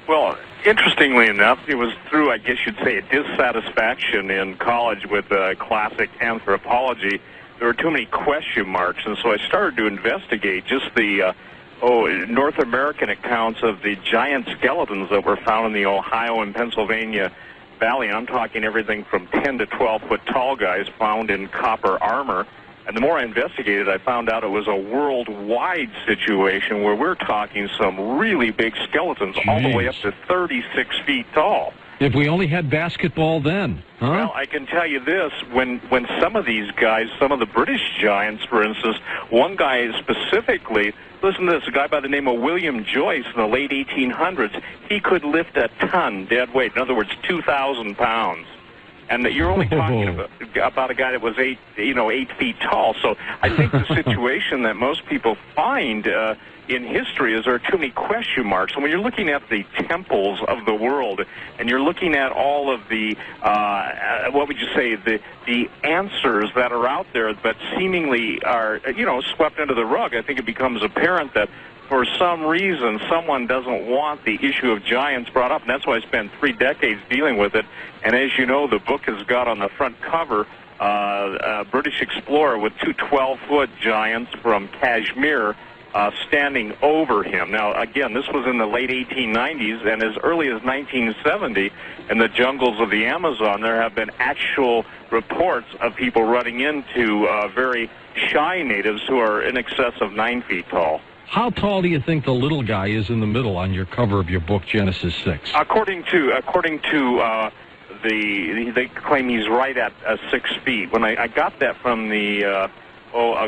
Well, interestingly enough, it was through, I guess you'd say, a dissatisfaction in college with classic anthropology. There were too many question marks, and so I started to investigate just the North American accounts of the giant skeletons that were found in the Ohio and Pennsylvania Valley. And I'm talking everything from 10 to 12 foot tall guys found in copper armor. And the more I investigated, I found out it was a worldwide situation where we're talking some really big skeletons, all the way up to 36 feet tall. If we only had basketball then, huh? Well, I can tell you this, when some of these guys, some of the British giants, for instance, one guy specifically, listen to this, a guy by the name of William Joyce in the late 1800s, he could lift a ton dead weight, in other words, 2,000 pounds. And you're only talking about a guy that was 8 feet tall. So I think the situation that most people find in history is there are too many question marks. And when you're looking at the temples of the world, and you're looking at all of the, what would you say, the answers that are out there that seemingly are, swept under the rug, I think it becomes apparent that for some reason, someone doesn't want the issue of giants brought up, and that's why I spent 3 decades dealing with it. And as you know, the book has got on the front cover a British explorer with 2 12-foot giants from Kashmir standing over him. Now, again, this was in the late 1890s, and as early as 1970, in the jungles of the Amazon, there have been actual reports of people running into very shy natives who are in excess of 9 feet tall. How tall do you think the little guy is in the middle on your cover of your book, Genesis 6? According to they claim he's right at 6 feet. When I got that from a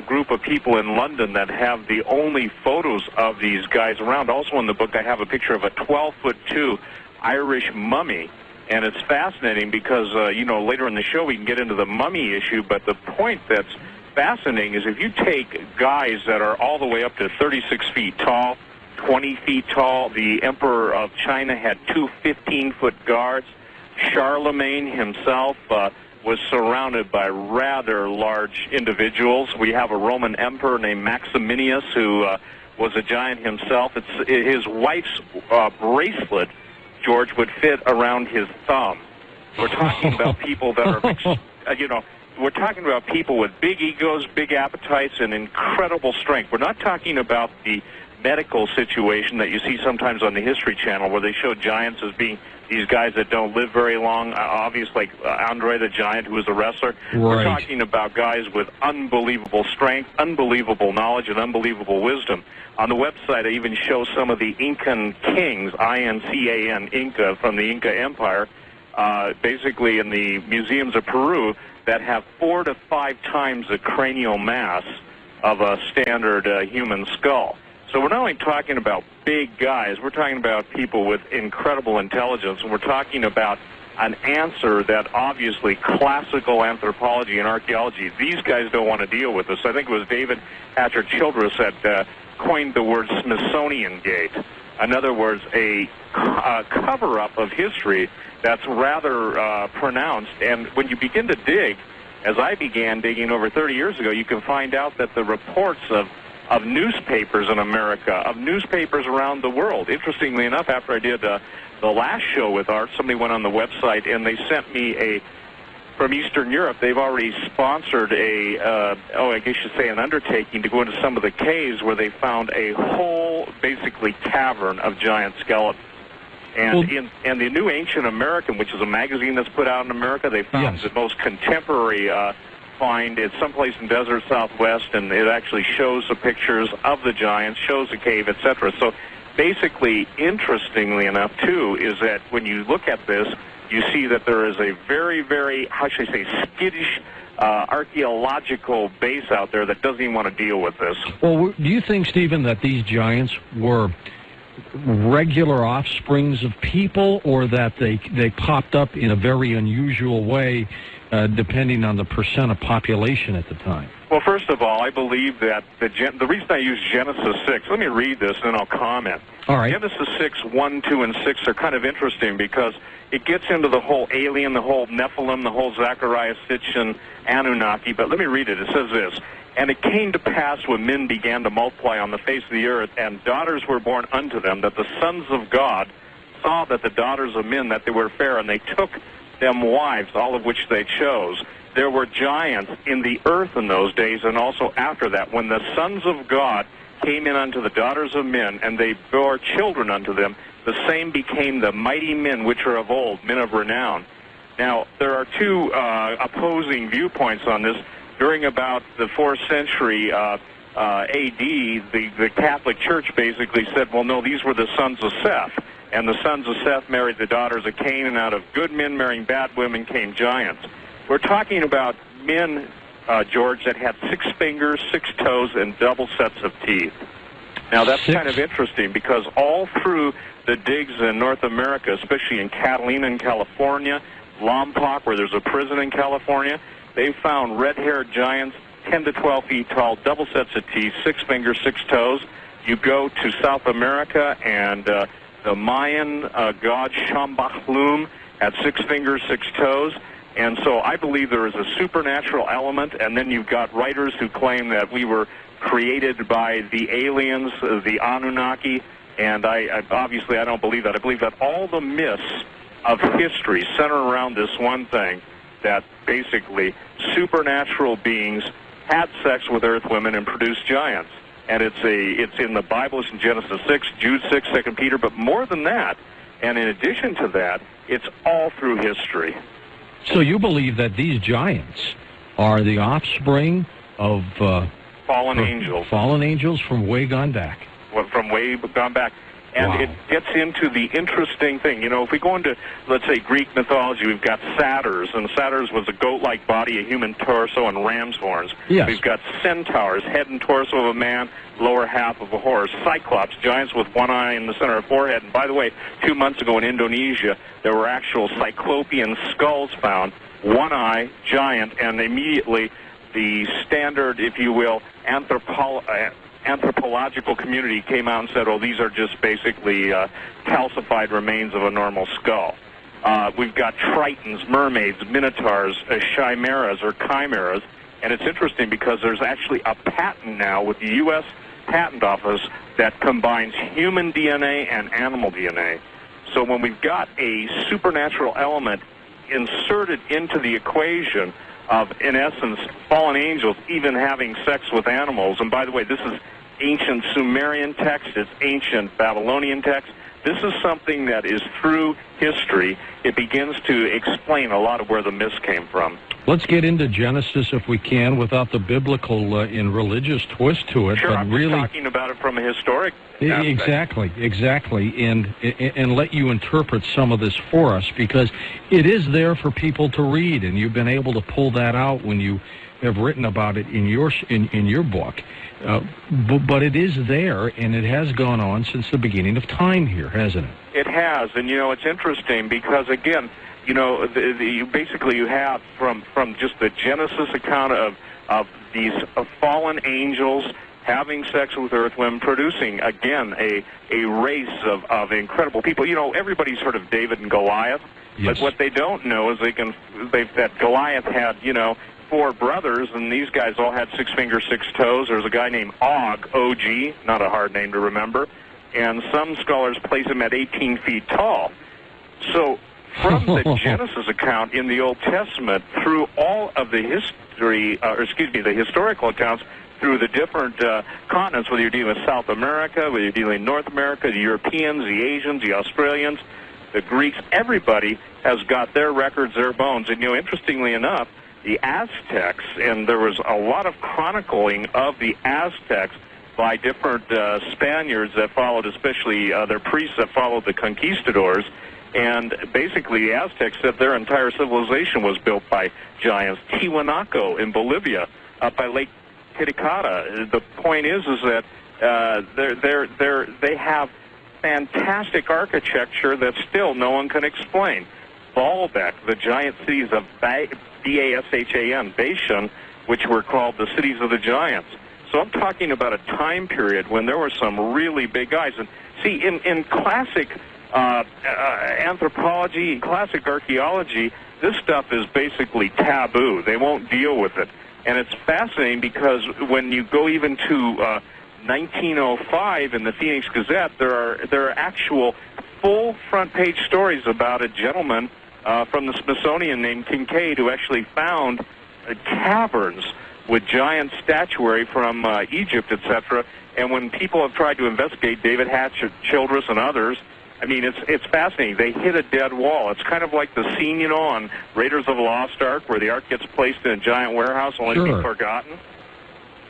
group of people in London that have the only photos of these guys around. Also in the book, I have a picture of a 12'2" Irish mummy. And it's fascinating because, later in the show we can get into the mummy issue, but the point that's fascinating is if you take guys that are all the way up to 36 feet tall, 20 feet tall, the Emperor of China had 2 15-foot guards. Charlemagne himself was surrounded by rather large individuals. We have a Roman emperor named Maximinius who was a giant himself. His wife's bracelet, George, would fit around his thumb. We're talking about people that are, we're talking about people with big egos, big appetites, and incredible strength. We're not talking about the medical situation that you see sometimes on the History Channel where they show giants as being these guys that don't live very long, obviously like Andre the Giant, who was a wrestler. Right. We're talking about guys with unbelievable strength, unbelievable knowledge, and unbelievable wisdom. On the website, I even show some of the Incan kings, I-N-C-A-N, Inca, from the Inca Empire, basically in the museums of Peru, that have 4 to 5 times the cranial mass of a standard human skull. So we're not only talking about big guys, we're talking about people with incredible intelligence, and we're talking about an answer that obviously classical anthropology and archaeology, these guys don't want to deal with this. I think it was David Hatcher Childress that coined the word Smithsonian Gate. In other words, a cover-up of history that's rather pronounced. And when you begin to dig, as I began digging over 30 years ago, you can find out that the reports of newspapers in America, of newspapers around the world. Interestingly enough, after I did the last show with Art, somebody went on the website and they sent me from Eastern Europe, they've already sponsored I guess you say an undertaking to go into some of the caves where they found a whole, basically, cavern of giant skeletons. And in the New Ancient American, which is a magazine that's put out in America, they found the most contemporary find. It's someplace in desert Southwest, and it actually shows the pictures of the giants, shows the cave, etc. So basically, interestingly enough, too, is that when you look at this, you see that there is a very, very, how should I say, skittish archaeological base out there that doesn't even want to deal with this. Well, do you think, Stephen, that these giants were regular offsprings of people, or that they popped up in a very unusual way, depending on the percent of population at the time? Well, first of all, I believe that the reason I use Genesis 6, let me read this and then I'll comment. All right. Genesis 6, 1, 2, and 6 are kind of interesting because it gets into the whole alien, the whole Nephilim, the whole Zechariah, Sitchin, Anunnaki. But let me read it. It says this: "And it came to pass when men began to multiply on the face of the earth, and daughters were born unto them, that the sons of God saw that the daughters of men, that they were fair, and they took them wives, all of which they chose. There were giants in the earth in those days, and also after that, when the sons of God came in unto the daughters of men, and they bore children unto them, the same became the mighty men which are of old, men of renown. Now, there are two opposing viewpoints on this. During about the 4th century A.D., the Catholic Church basically said, well, no, these were the sons of Seth. And the sons of Seth married the daughters of Cain, and out of good men marrying bad women came giants. We're talking about men, George, that had 6 fingers, 6 toes, and double sets of teeth. Now, that's kind of interesting because all through the digs in North America, especially in Catalina in California, Lompoc, where there's a prison in California, they found red-haired giants, 10 to 12 feet tall, double sets of teeth, 6 fingers, 6 toes. You go to South America, and the Mayan god Shambachlum had 6 fingers, 6 toes. And so I believe there is a supernatural element, and then you've got writers who claim that we were created by the aliens, the Anunnaki, and I obviously I don't believe that. I believe that all the myths of history center around this one thing, that basically supernatural beings had sex with earth women and produced giants. And it's in the Bible, it's in Genesis 6, Jude 6, 2 Peter, but more than that, and in addition to that, it's all through history. So you believe that these giants are the offspring of fallen angels. Fallen angels from way gone back. From way gone back. And wow. It gets into the interesting thing. You know, if we go into, let's say, Greek mythology, we've got satyrs, and satyrs was a goat-like body, a human torso, and ram's horns. Yes. We've got centaurs, head and torso of a man, lower half of a horse. Cyclops, giants with one eye in the center of the forehead. And by the way, 2 months ago in Indonesia, there were actual cyclopean skulls found, one eye, giant, and immediately the standard, if you will, anthropological community came out and said, oh, these are just basically calcified remains of a normal skull. We've got tritons, mermaids, minotaurs, chimeras or chimeras, and it's interesting because there's actually a patent now with the U.S. Patent Office that combines human DNA and animal DNA. So when we've got a supernatural element inserted into the equation of, in essence, fallen angels even having sex with animals, and by the way, this is ancient Sumerian text, it's ancient Babylonian text. This is something that is through history. It begins to explain a lot of where the myths came from. Let's get into Genesis if we can without the biblical and religious twist to it. Sure, but I'm really talking about it from a historic aspect. Exactly, and let you interpret some of this for us, because it is there for people to read, and you've been able to pull that out when you have written about it in your book. But it is there, and it has gone on since the beginning of time here, hasn't it? It has, and you know, it's interesting because, again, you know, you have from just the Genesis account of these fallen angels having sex with earth women, producing, again, a race of incredible people. You know, everybody's heard of David and Goliath, yes. But what they don't know is that Goliath had, you know, 4 brothers, and these guys all had 6 fingers, 6 toes. There's a guy named Og, O-G, not a hard name to remember, and some scholars place him at 18 feet tall. So from the Genesis account in the Old Testament through all of the the historical accounts through the different continents, whether you're dealing with South America, whether you're dealing with North America, the Europeans, the Asians, the Australians, the Greeks, everybody has got their records, their bones. And, you know, interestingly enough, the Aztecs, and there was a lot of chronicling of the Aztecs by different Spaniards that followed, especially their priests that followed the conquistadors. And basically, the Aztecs said their entire civilization was built by giants. Tiwanaku in Bolivia, up by Lake Titicaca. The point is that they have fantastic architecture that still no one can explain. Baalbek, the giant cities of B-A-S-H-A-N, Bashan, which were called the cities of the giants. So I'm talking about a time period when there were some really big guys. And see, in classic anthropology, classic archaeology, this stuff is basically taboo. They won't deal with it. And it's fascinating because when you go even to 1905 in the Phoenix Gazette, there are actual full front-page stories about a gentleman from the Smithsonian named Kincaid who actually found caverns with giant statuary from Egypt, etc. And when people have tried to investigate, David Hatch, Childress, and others, I mean, it's fascinating. They hit a dead wall. It's kind of like the scene, you know, on Raiders of the Lost Ark, where the Ark gets placed in a giant warehouse only to be forgotten.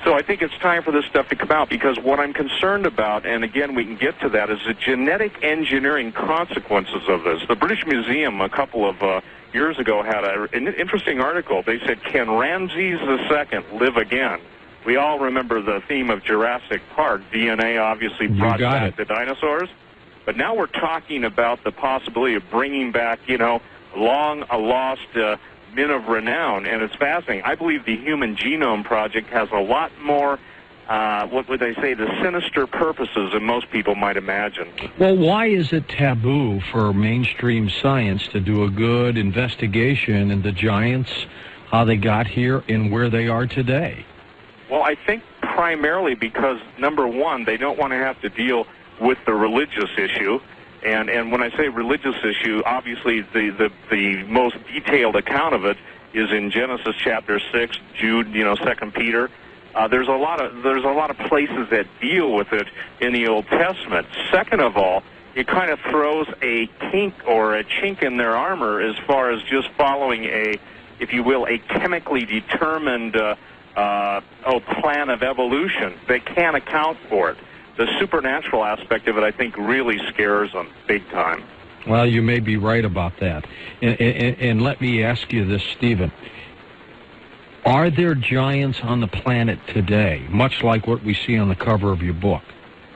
So I think it's time for this stuff to come out, because what I'm concerned about, and again, we can get to that, is the genetic engineering consequences of this. The British Museum a couple of years ago had an interesting article. They said, can Ramses II live again? We all remember the theme of Jurassic Park. DNA obviously brought back the dinosaurs. But now we're talking about the possibility of bringing back, you know, long-lost men of renown, and it's fascinating. I believe the Human Genome Project has a lot more, what would they say, the sinister purposes than most people might imagine. Well, why is it taboo for mainstream science to do a good investigation into giants, how they got here, and where they are today? Well, I think primarily because, number one, they don't want to have to deal with the religious issue. And when I say religious issue, obviously the most detailed account of it is in Genesis chapter 6, Jude, you know, 2 Peter. There's a lot of places that deal with it in the Old Testament. Second of all, it kind of throws a kink or a chink in their armor as far as just following a, if you will, a chemically determined plan of evolution. They can't account for it. The supernatural aspect of it, I think, really scares them big time. Well, you may be right about that. And let me ask you this, Stephen. Are there giants on the planet today, much like what we see on the cover of your book?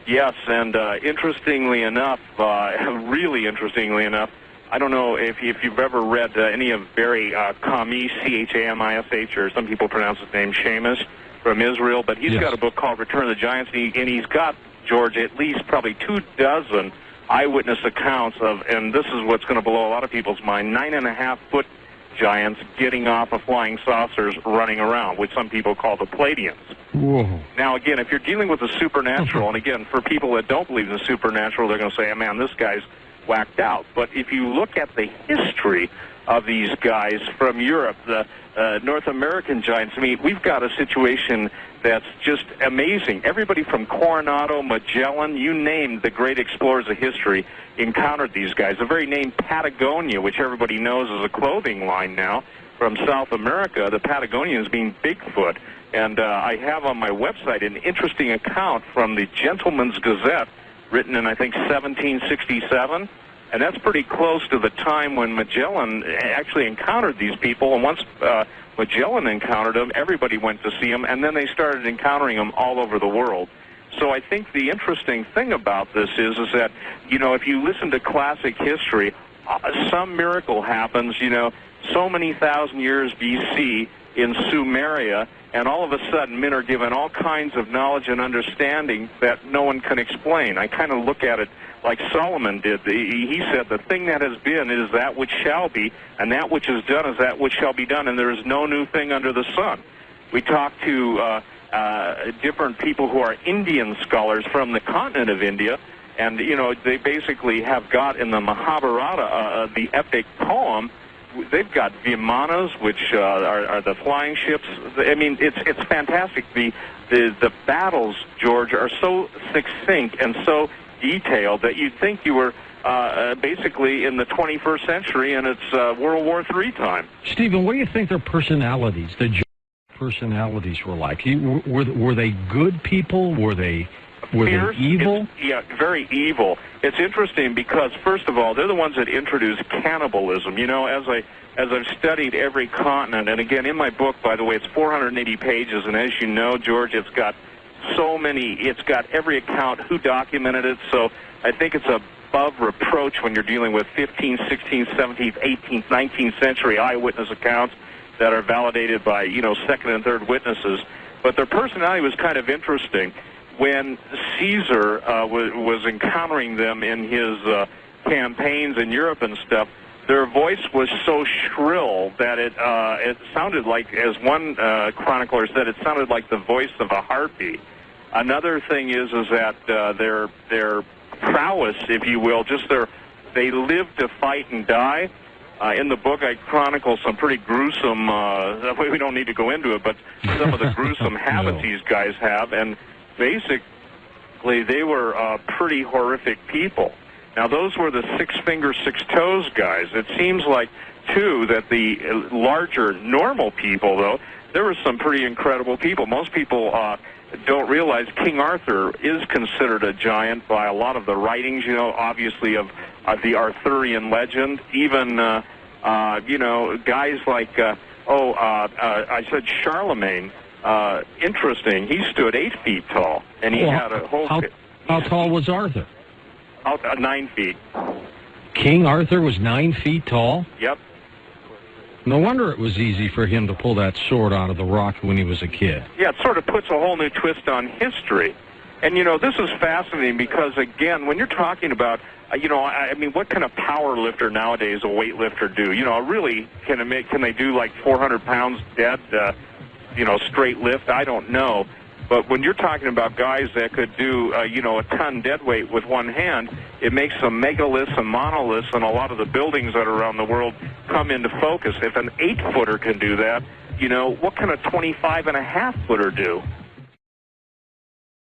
Yes, and interestingly enough, really interestingly enough, I don't know if you've ever read any of Barry Chamish, C-H-A-M-I-S-H, or some people pronounce his name Shamish, from Israel, but he's got a book called Return of the Giants, and he's got, George, at least probably 24 eyewitness accounts of, and this is what's going to blow a lot of people's mind, 9.5-foot giants getting off of flying saucers running around, which some people call the Pleiadians. Whoa. Now, again, if you're dealing with the supernatural, and again, for people that don't believe in the supernatural, they're going to say, oh, man, this guy's whacked out. But if you look at the history of these guys from Europe, the North American giants, I mean, we've got a situation that's just amazing. Everybody from Coronado, Magellan, you name the great explorers of history, encountered these guys. The very name Patagonia, which everybody knows is a clothing line now from South America, the Patagonians being Bigfoot. And I have on my website an interesting account from the Gentleman's Gazette, written in, I think, 1767. And that's pretty close to the time when Magellan actually encountered these people. And once Magellan encountered them, everybody went to see them, and then they started encountering them all over the world. So I think the interesting thing about this is that, you know, if you listen to classic history, some miracle happens, you know, so many thousand years BC in Sumeria, and all of a sudden men are given all kinds of knowledge and understanding that no one can explain. I kind of look at it like Solomon did. He said, the thing that has been is that which shall be, and that which is done is that which shall be done, and there is no new thing under the sun. We talked to different people who are Indian scholars from the continent of India, and, you know, they basically have got in the Mahabharata, the epic poem, they've got Vimanas, which are the flying ships. I mean, it's fantastic. The battles, George, are so succinct and so detailed that you'd think you were basically in the 21st century and it's World War III time. Stephen, what do you think their personalities, the personalities were like? Were they good people? Were they evil? Yeah, very evil. It's interesting because, first of all, they're the ones that introduced cannibalism. You know, as I've studied every continent, and again, in my book, by the way, it's 480 pages, and as you know, George, it's got every account, who documented it, so I think it's above reproach when you're dealing with 15th, 16th, 17th, 18th, 19th century eyewitness accounts that are validated by, you know, second and third witnesses. But their personality was kind of interesting. When Caesar was encountering them in his campaigns in Europe and stuff, their voice was so shrill that it sounded like, as one chronicler said, it sounded like the voice of a harpy. Another thing is that their prowess, if you will, just their they live to fight and die. In the book, I chronicle some pretty gruesome, we don't need to go into it, but some of the gruesome habits these guys have, and basically they were pretty horrific people. Now, those were the six-finger, six-toes guys. It seems like, too, that the larger, normal people, though, there were some pretty incredible people. Most people don't realize King Arthur is considered a giant by a lot of the writings, obviously of the Arthurian legend. Even, guys like, I said Charlemagne. Interesting. He stood 8 feet tall, and he had a whole... How tall was Arthur? 9 feet. King Arthur was 9 feet tall? Yep. No wonder it was easy for him to pull that sword out of the rock when he was a kid. Yeah, it sort of puts a whole new twist on history. And, this is fascinating because, again, when you're talking about, what can a power lifter nowadays, a weightlifter do? Really, can they do like 400 pounds dead, straight lift? I don't know. But when you're talking about guys that could do, a ton dead weight with one hand, it makes some megaliths and monoliths and a lot of the buildings that are around the world come into focus. If an 8-footer can do that, what can a 25-and-a-half-footer do?